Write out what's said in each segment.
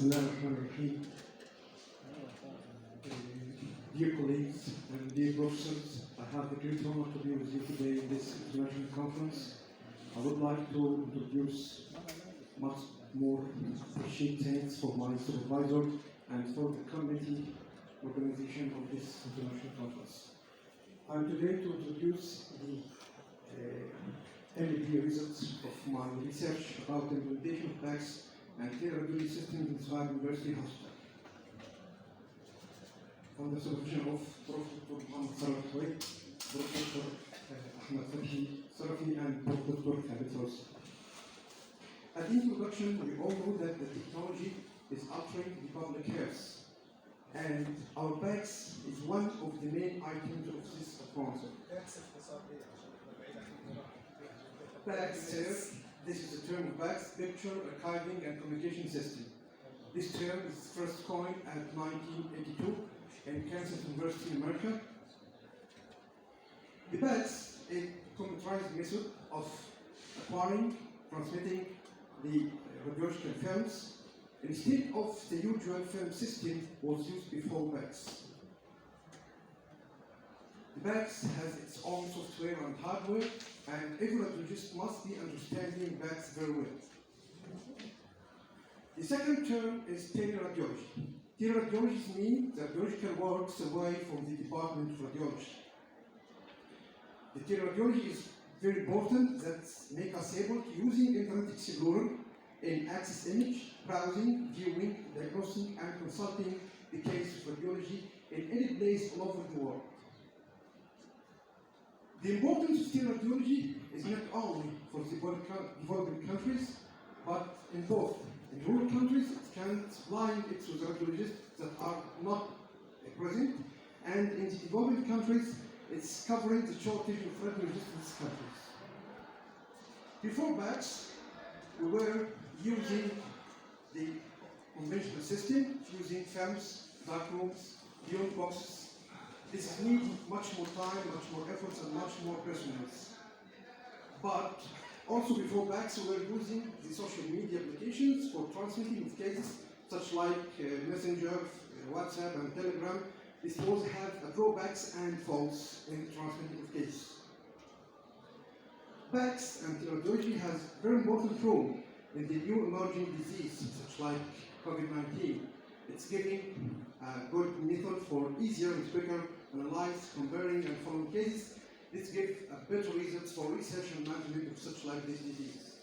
Bismillahirrahmanirrahim. Dear colleagues and dear professors, I have the great honor to be with you today in this international conference. I would like to introduce much more appreciate thanks for my supervisor and for the committee organization of this international conference. I'm today to introduce the MEP results of my research about the implementation of PACS and Teleradiology Systems in Sohag University Hospital. On the supervision of Professor Mohammed Salah, Professor Ahmed Fathi Sarafi, and Dr. Khalid Rossi. At the introduction, we all know that the technology is altering the public health, and our PACS is one of the main items of this advancement. PACS, this is the term of PACS, Picture, Archiving, and Communication System. This term is first coined at 1982 in Kansas University in America. The PACS is a computerized method of acquiring, transmitting the radiological films instead of the usual film system was used before PACS. The PACS has its own software and hardware, and every radiologist must be understanding PACS very well. The second term is teleradiology. Teleradiology means that radiological works away from the department of radiology. The teleradiology is very important that make us able to using Internet Explorer in access image, browsing, viewing, diagnosing, and consulting the case of radiology in any place all over the world. The importance of teleradiology is not only for developing countries, but in both. In rural countries, it can supply it to the radiologists that are not present, and in the developing countries, it's covering the shortage of radiologists in these countries. Before PACS, we were using the conventional system, using films, darkrooms, beyond boxes. This needs much more time, much more effort, and much more personnel. But also before PACS, we were using the social media applications for transmitting of cases, such like Messenger, WhatsApp, and Telegram. This both have drawbacks and faults in transmitting of cases. PACS and teleradiology has a very important role in the new emerging disease, such like COVID-19. It's giving a good method for easier and quicker analyze, comparing, and following cases. This gives better results for research and management of such like this disease.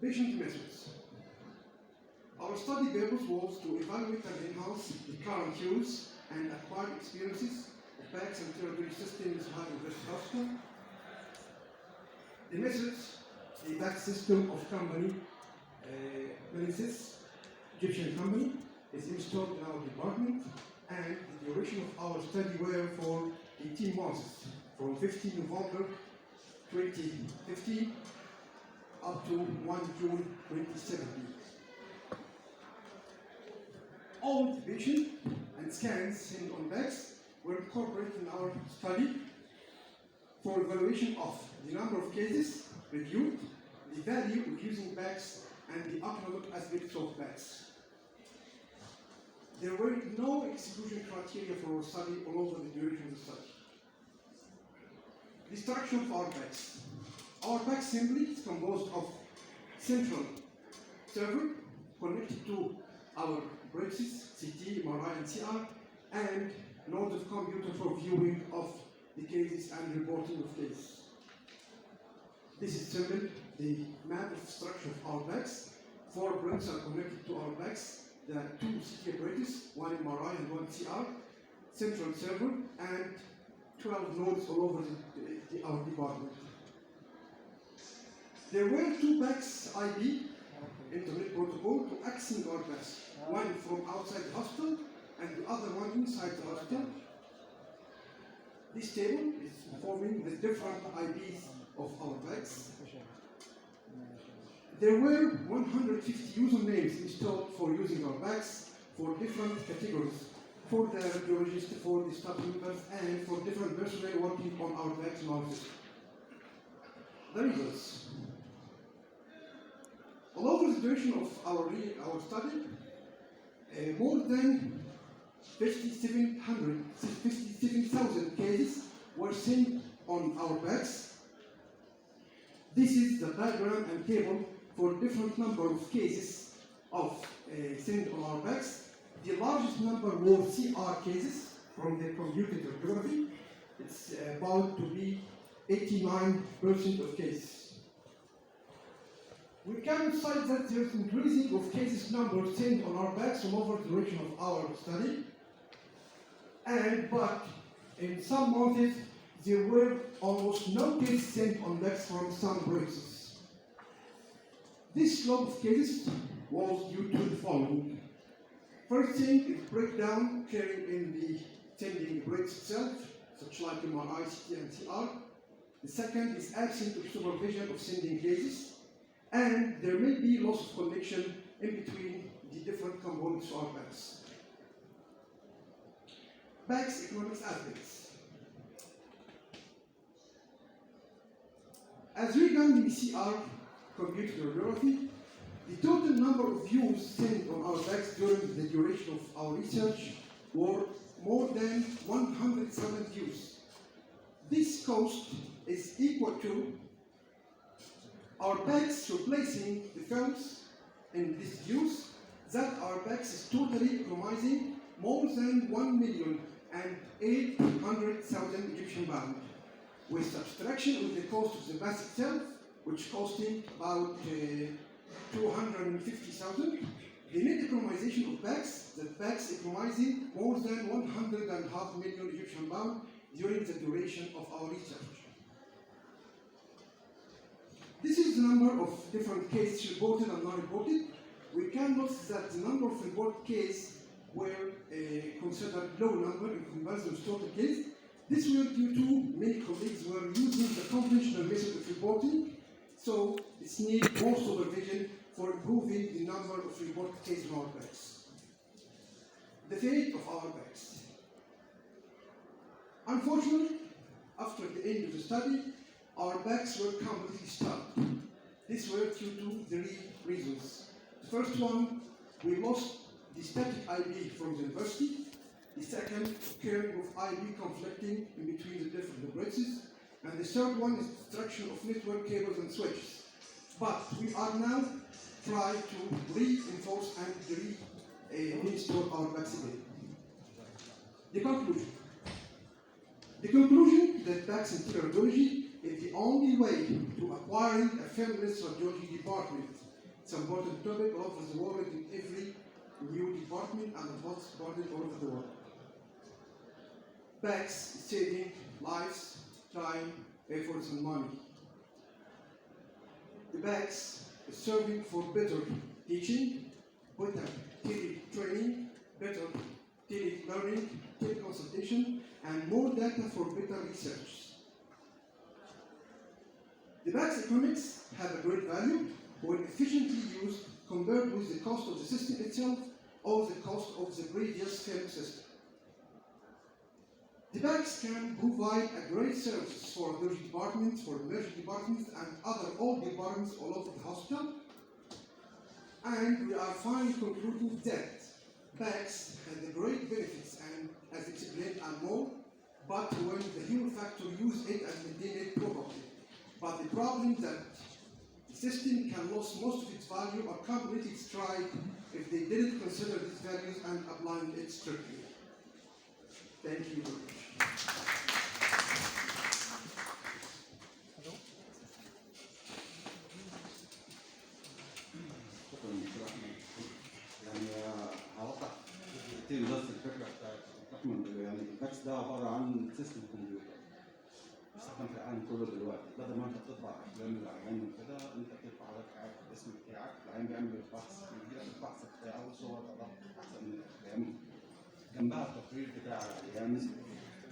Patient methods. Our study purpose was to evaluate and enhance the current use and acquired experiences of PACS and Teleradiology Systems in Sohag University Hospital. The methods, the PACS system of company Melisys, Egyptian company, is installed in our department, and the duration of our study were for 18 months, from 15 November 2015 up to 1 June 2017. All the patient and scans sent on PACS were incorporated in our study for evaluation of the number of cases reviewed, the value of using PACS, and the economic aspects of PACS. There were no exclusion criteria for our study all over the duration of the study. The structure of our PACS. Our PACS assembly is composed of central server connected to our braces, CT, MRI, and CR, and nodes of computer for viewing of the cases and reporting of cases. This is simply the map of structure of our PACS. 4 brains are connected to our PACS. There are 2 CT apparatus, 1 MRI and 1 CR, central server, and 12 nodes all over our department. There were 2 PACS IP internet protocol to access our PACS, one from outside the hospital and the other one inside the hospital. This table is forming the different IPs of our PACS. There were 150 usernames installed for using our PACS for different categories, for the radiologist, for the staff members, and for different personnel working on our PACS system. The results. All over the the duration of our study, more than 57,000 cases were sent on our PACS. This is the diagram and table for different number of cases of sent on our PACS. The largest number were CR cases from the computed radiography. It's about to be 89% of cases. We can cite that there is increasing of cases number sent on our PACS from over the duration of our study. But in some months, there were almost no cases sent on PACS from some provinces. This slope of cases was due to the following. First thing is breakdown occurring in the sending breaks itself, such like MRI, CT, and CR. The second is absence of supervision of sending cases, and there may be loss of connection in between the different components of our PACS. PACS economics aspects. As regarding the CR computed radiography, the total number of views sent on our PACS during the duration of our research were more than 100,000 views. This cost is equal to our PACS replacing the films in these views, that our PACS is totally economizing more than 1,800,000 Egyptian pounds, with subtraction of the cost of the PACS itself, which costing about 250,000. The net economization of PACS, that PACS economizing more than 1.5 million Egyptian pounds during the duration of our research. This is the number of different cases reported and non-reported. We can notice that the number of reported cases were considered low number in comparison to total case. This was due to many colleagues were using the conventional method of reporting, so it's need more supervision for improving the number of reported cases in our PACS. The fate of our PACS. Unfortunately, after the end of the study, our PACS were completely stopped. This were due to 3 reasons. The first one, we lost the static IB from the university. The second, occurring of IB conflicting in between the different laboratories. And the third one is destruction of network cables and switches. But we are now trying to reinforce and reinstall our PACS again. The conclusion. The conclusion that PACS in teleradiology is the only way to acquiring a feminist radiology department. It's an important topic all over the world in every new department and advanced department all over the world. PACS is saving lives, time, efforts, and money. The PACS is serving for better teaching, better tele-training, better tele-learning, tele-consultation, and more data for better research. The PACS economics have a great value when efficiently used compared with the cost of the system itself or the cost of the previous film system. The PACS can provide a great service for radiology departments, for emergency departments, and other all departments all over the hospital. And we are finally concluding that PACS has the great benefits and as explained and more, but when the human factor use it and maintain it properly. But the problem that the system can lose most of its value or completely destroyed if they didn't consider these values and apply it strictly. Thank you very much. شكرا دكتور احمد. يعني هوضح دقيقتين بس الفكره بتاعت احمد. يعني الباكس ده عباره عن سيستم كمبيوتر بيستخدم في العالم كله دلوقتي. بدل ما انت بتطبع افلام للعيان وكده، انت بترفع على الاسم بتاعك، العيان بيعمل البحث، بيجيلك البحث بتاعه صور طبعا احسن من الافلام، جنبها التقرير بتاع العيان.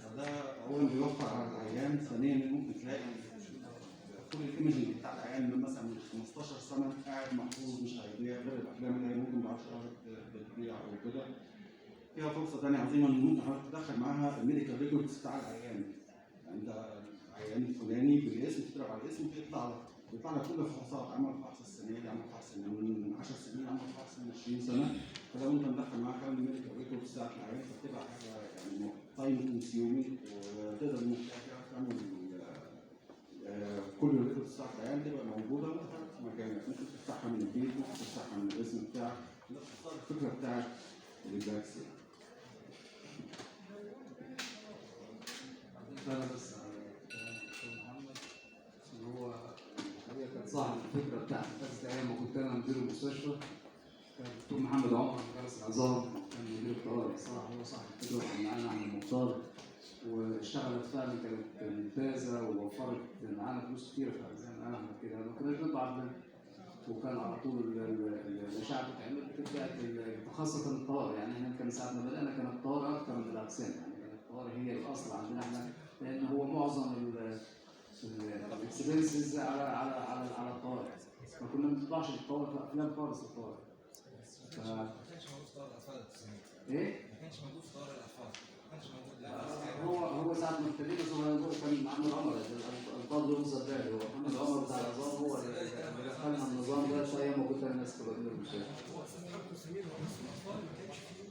فده اولا بيوفر على العيان، ثانيا ممكن تلاقي كل الايمجنج بتاع العيان من مثلا 15 سنه قاعد محفوظ مش هيضيع، غير الافلام اللي هي ممكن بعد شهر بتضيع او كده. فيها فرصه ثانيه عظيمه ان ممكن حضرتك تدخل معاها الميديكال ريكوردز بتاع العيان. يعني ده العيان الفلاني بالاسم، تضرب على الاسم تطلع لك بيطلع لك كل الفحوصات، عمل فحص السنه دي، عمل فحص من 10 سنين، عمل فحص من 20 سنه. فلو انت مدخل معاك كمان الميديكال ريكورد بتاعت العيان فبتبقى حاجه يعني تايم كونسيومينج، وتقدر انك تعمل كل الريكوردز بتاعت العيان تبقى موجوده في مكانك، ممكن تفتحها من البيت، ممكن تفتحها من الاسم بتاعك. ده الفكره بتاعت الباكس. أنا بس محمد إن هو الحقيقة كان صاحب الفكرة بتاعت الباكس ده أيام ما كنت أنا مدير المستشفى. كان الدكتور محمد عمر مدرس العظام كان مدير الطوارئ، الصراحة هو صاحب الفكرة وكان معانا عن المختار، واشتغلت فعلا كانت ممتازة ووفرت معانا فلوس كتيرة في أجزاء أحمد كده، ما كناش نطلع منها. وكان على طول الاشعه بتتعمل بتبدا خاصه الطوارئ، يعني احنا كان ساعه ما بدانا كانت الطوارئ اكثر من الاقسام، يعني كانت الطوارئ هي الاصل عندنا احنا، لان هو معظم الاكسبنسز على الطوارئ، فكنا ما بنطلعش الطوارئ في افلام خالص الطوارئ. ما كانش موجود في طوارئ الاطفال التسعينات. ايه؟ ما كانش موجود في طوارئ الاطفال. ما كانش موجود هو ساعه ما ابتدينا كان محمد عمر الفاضل يوصل بالي، هو محمد عمر بتاع العظام هو اللي دخلنا النظام ده شويه ما كنت انا ماسك الراجل المستشفى. هو اساس محمد سمير ورئيس الاطفال ما كانش فيه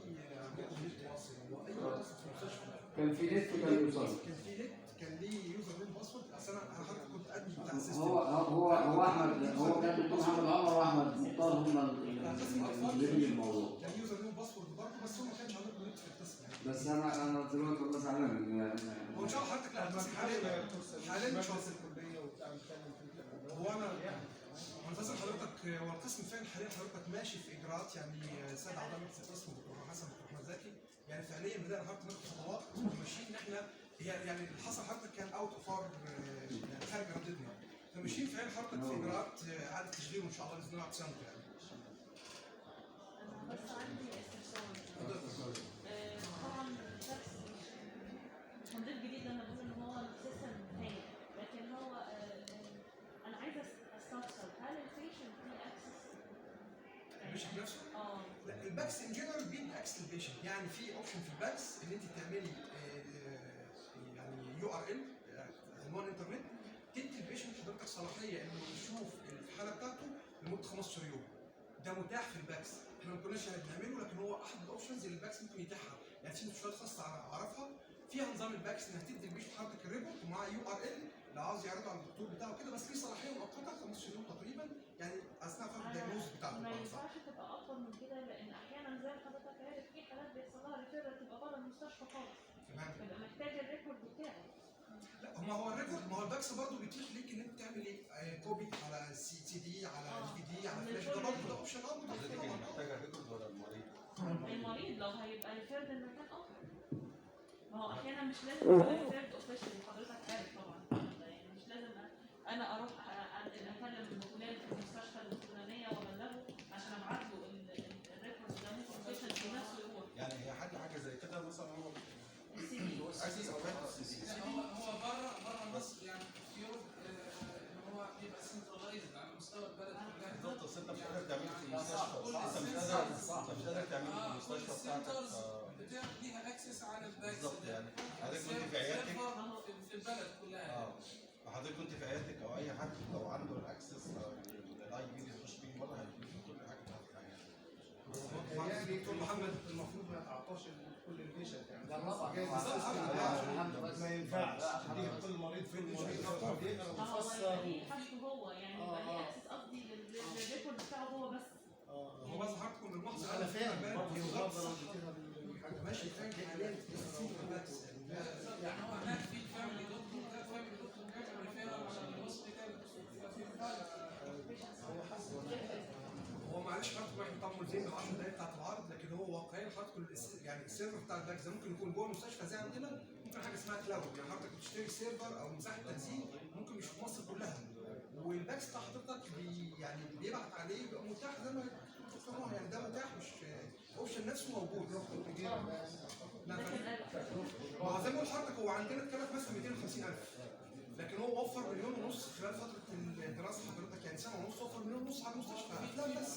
نت واصل، واي قصه في المستشفى كان في نت كان يوصل. كان في نت، كان ليه يوزر نيم باسورد. اصل انا حضرتك كنت ادمن بتاع السيستم. هو احمد، هو كان الدكتور محمد عمر واحمد مختار هم اللي الموضوع. كان يوزر نيم باسورد برضه، بس هو ما كانش عنده نت في القسم يعني. بس انا دلوقتي والله زعلان هو ان شاء الله حضرتك لا، بس حاليا مش واصل الكليه وبتاع بنتكلم في هو انا منتظر حضرتك. هو القسم فعلا حاليا حضرتك ماشي في اجراءات، يعني سيد اعضاء مجلس القسم دكتور حسن ودكتور احمد زكي يعني فعليا بدانا حضرتك ناخد خطوات وماشيين ان احنا هي يعني اللي حصل حضرتك كان اوت اوف اور يعني خارج ردتنا، فماشيين فعلا حضرتك في اجراءات اعاده تشغيل وان شاء الله باذن الله بعد سنه يعني. بس عندي استفسار. طبعا الباكس موديل جديد، انا بقول ان هو سيستم هايل، لكن هو انا عايزه استفسر هل البيشنت ليه اكسس؟ البيشنت نفسه؟ اه لا، الباكس ان جنرال بيدي اكسس للبيشنت، يعني في اوبشن في الباكس ان انت تعملي يعني URL عنوان انترنت تدي البيشنت حضرتك صلاحيه انه يشوف الحاله بتاعته لمده 15 يوم. ده متاح في الباكس، احنا ما كناش بنعمله لكن هو احد الاوبشنز اللي الباكس ممكن يتيحها، يعني في مستشفيات خاصه اعرفها فيها نظام الباكس انك تدي البيشنت حضرتك الريبورت ومعاه URL لو عاوز يعرضه على الدكتور بتاعه كده، بس ليه صلاحيه مؤقته 15 يوم تقريبا، يعني اثناء فتره الدايجنوز بتاعته. ما ينفعش تبقى اكتر من كده، لان احيانا زي ما حضرتك عارف في حالات بيحصل لها ريفيرال تبقى بره المستشفى خالص، تمام. تبقى محتاج الريكورد بتاعه. لا، ما هو الريكورد، ما هو الباكس برضه بيتيح ليك ان انت تعمل ايه؟ كوبي على CD على DVD على فلاش، ده برضه ده اوبشن محتاجه ريكورد ولا المريض؟ المريض لو هيبقى ريفيرد المكان افضل. ما هو احيانا مش لازم يبقى ريفيرد اوفيشال، حضرتك عارف طبعا، يعني مش لازم انا اروح اكلم فلان في المستشفى الفلانيه وابلغه عشان ابعت له الريكورد ده، ممكن البيشنت بنفسه يروح. يعني هي حاجه زي كده مثلا هو السي اسيس او هو بره مصر يعني في يوم ان هو بيبقى سنترلايزد على مستوى البلد كلها. بالظبط، بس انت مش قادر تعمله في المستشفى، انت مش قادر تعمله في المستشفى بتاعتك. ليها اكسس على الباكس بالظبط، يعني حضرتك كنت في عيادتك في البلد كلها. فحضرتك كنت في عيادتك او اي حد لو عنده الاكسس الاي بي اللي يخش بيه بره هيجيب كل حاجه بتاعتك يعني. يعني دكتور محمد المفروض ما يتعطاش كل البيشنت يعني. لا طبعا ما ينفعش تيجي كل مريض فين هو يبقى ليه حاجته هو، يعني يبقى ليه اكسس قصدي للريكورد بتاعه هو بس. هو بس حضرتك الملاحظه انا فاهم ماشي فاهم حاليا بس يعني هو هناك في فاميلي دكتور، ده فاميلي دكتور بيعمل ريفيرال على الهوسبيتال. هو معلش حضرتك احنا طبعا ملزمين بال 10 دقايق بتاعت العرض، لكن هو واقعيا حضرتك يعني السيرفر بتاع الباكس ده ممكن يكون جوه المستشفى زي عندنا، ممكن حاجه اسمها كلاود، يعني حضرتك بتشتري سيرفر او مساحه تخزين ممكن مش في مصر كلها، والباكس بتاع حضرتك يعني بيبعت عليه بيبقى متاح زي ما تفهموها، يعني ده متاح مش اوبشن نفسه موجود. لا ما هو زي ما قلت لحضرتك هو عندنا اتكلف مثلا 250,000، لكن هو وفر 1.5 مليون خلال فتره الدراسه حضرتك، يعني سنه ونص وفر 1.5 مليون على المستشفى. في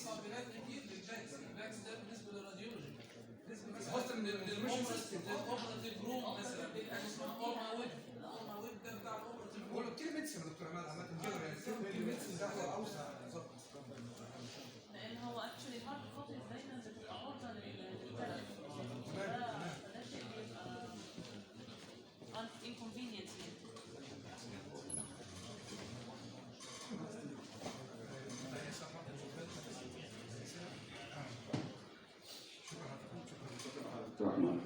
مقابلات كتير للباكس، الباكس ده بالنسبه للراديولوجي، بالنسبه مثلا للاوبراتيف روم مثلا في حاجه اسمها اورما ويب، الاورما ويب ده بتاع الاوبراتيف روم. هو التيلي ميدسن يا دكتور عماد عامه كده، يعني التيلي ميدسن ده الرحمن.